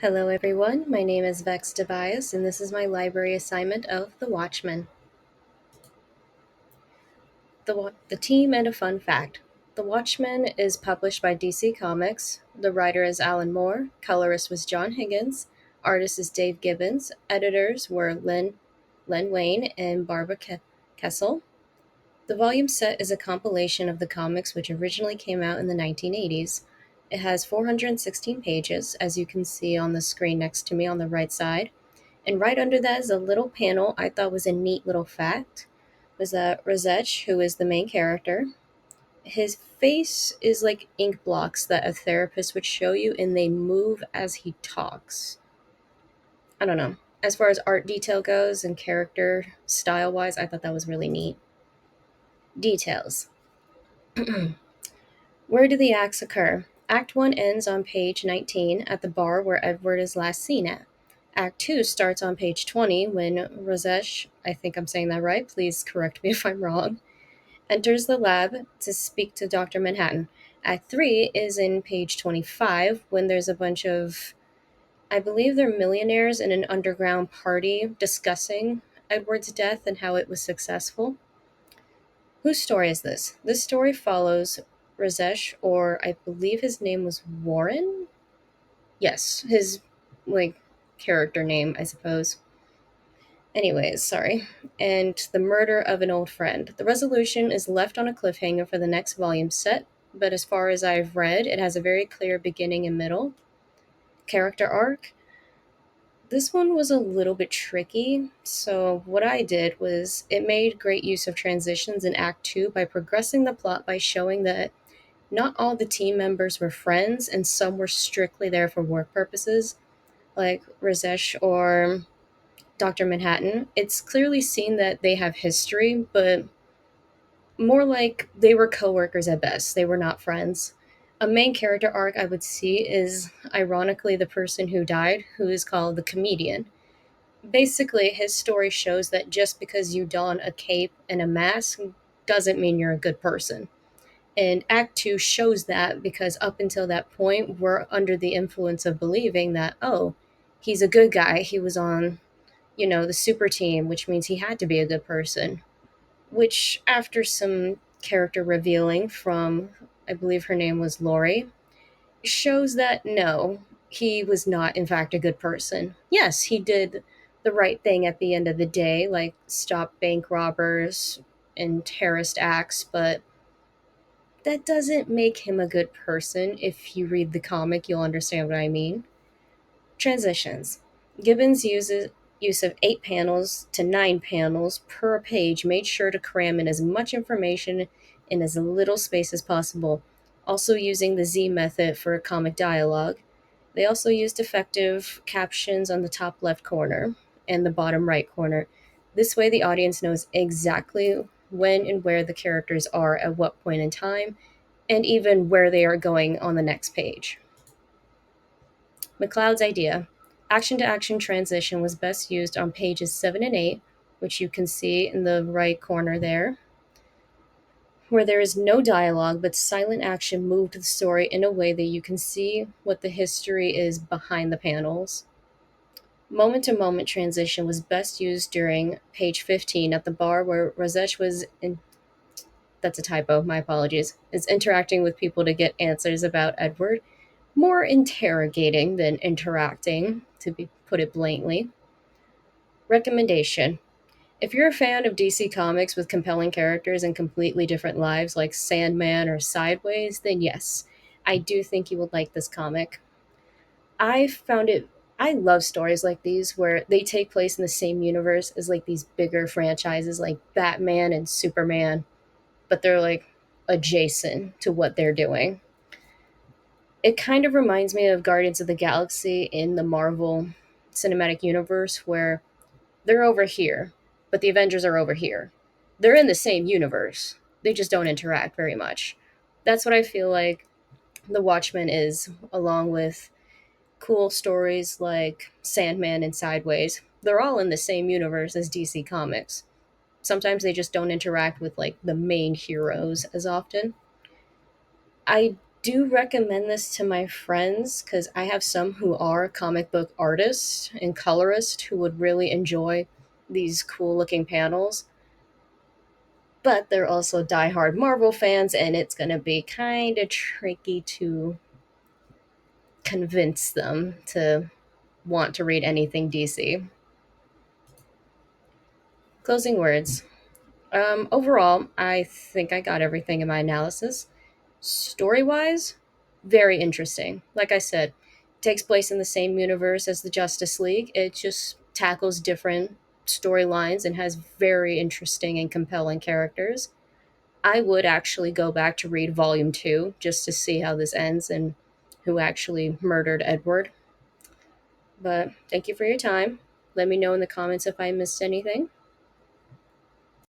Hello, everyone. My name is Vex Tobias, and this is my library assignment of The Watchmen. The team and a fun fact. The Watchmen is published by DC Comics. The writer is Alan Moore, colorist was John Higgins, artist is Dave Gibbons, editors were Len Wayne and Barbara Kessel. The volume set is a compilation of the comics which originally came out in the 1980s. It has 416 pages, as you can see on the screen next to me on the right side. And right under that is a little panel I thought was a neat little fact. Was that Rosech, who is the main character, his face is like ink blocks that a therapist would show you, and they move as he talks. I don't know. As far as art detail goes and character style wise, I thought that was really neat. Details. Where do the acts occur? Act 1 ends on page 19 at the bar where Edward is last seen at. Act 2 starts on page 20 when Rajesh, I think I'm saying that right, please correct me if I'm wrong, enters the lab to speak to Dr. Manhattan. Act 3 is in page 25 when there's a bunch of, I believe they're millionaires in an underground party discussing Edward's death and how it was successful. Whose story is this? This story follows Rajesh, or I believe his name was Warren? Yes, his, like, character name, I suppose. Anyways, sorry. And the murder of an old friend. The resolution is left on a cliffhanger for the next volume set, but as far as I've read, it has a very clear beginning and middle. Character arc. This one was a little bit tricky, so what I did was it made great use of transitions in Act 2 by progressing the plot by showing that not all the team members were friends and some were strictly there for work purposes, like Rajesh or Dr. Manhattan. It's clearly seen that they have history, but more like they were coworkers at best. They were not friends. A main character arc I would see is ironically the person who died, who is called the comedian. Basically, his story shows that just because you don a cape and a mask doesn't mean you're a good person. And Act 2 shows that because up until that point, we're under the influence of believing that, oh, he's a good guy. He was on, the super team, which means he had to be a good person. Which, after some character revealing from, I believe her name was Lori, shows that no, he was not, in fact, a good person. Yes, he did the right thing at the end of the day, like stop bank robbers and terrorist acts, but that doesn't make him a good person. If you read the comic, you'll understand what I mean. Transitions. Gibbons uses use of 8 panels to 9 panels per page made sure to cram in as much information in as little space as possible, also using the Z method for comic dialogue. They also used effective captions on the top left corner and the bottom right corner. This way, the audience knows exactly when and where the characters are at what point in time, and even where they are going on the next page. McLeod's idea. Action to action transition was best used on pages 7 and 8, which you can see in the right corner there, where there is no dialogue but silent action moved the story in a way that you can see what the history is behind the panels. Moment to moment transition was best used during page 15 at the bar where Rajesh was in. That's a typo, my apologies. Is interacting with people to get answers about Edward. More interrogating than interacting, to be put it bluntly. Recommendation. If you're a fan of DC Comics with compelling characters and completely different lives like Sandman or Sideways, then yes, I do think you would like this comic. I found it I love stories like these where they take place in the same universe as like these bigger franchises like Batman and Superman, but they're like adjacent to what they're doing. It kind of reminds me of Guardians of the Galaxy in the Marvel Cinematic Universe, where they're over here, but the Avengers are over here. They're in the same universe, they just don't interact very much. That's what I feel like The Watchmen is, along with cool stories like Sandman and Sideways. They're all in the same universe as DC Comics. Sometimes they just don't interact with like the main heroes as often. I do recommend this to my friends because I have some who are comic book artists and colorists who would really enjoy these cool looking panels. But they're also diehard Marvel fans, and it's going to be kind of tricky to convince them to want to read anything DC. Closing words. Overall, I think I got everything in my analysis. Story wise, very interesting. Like I said, it takes place in the same universe as the Justice League. It just tackles different storylines and has very interesting and compelling characters. I would actually go back to read Volume 2 just to see how this ends and who actually murdered Edward. But thank you for your time. Let me know in the comments if I missed anything.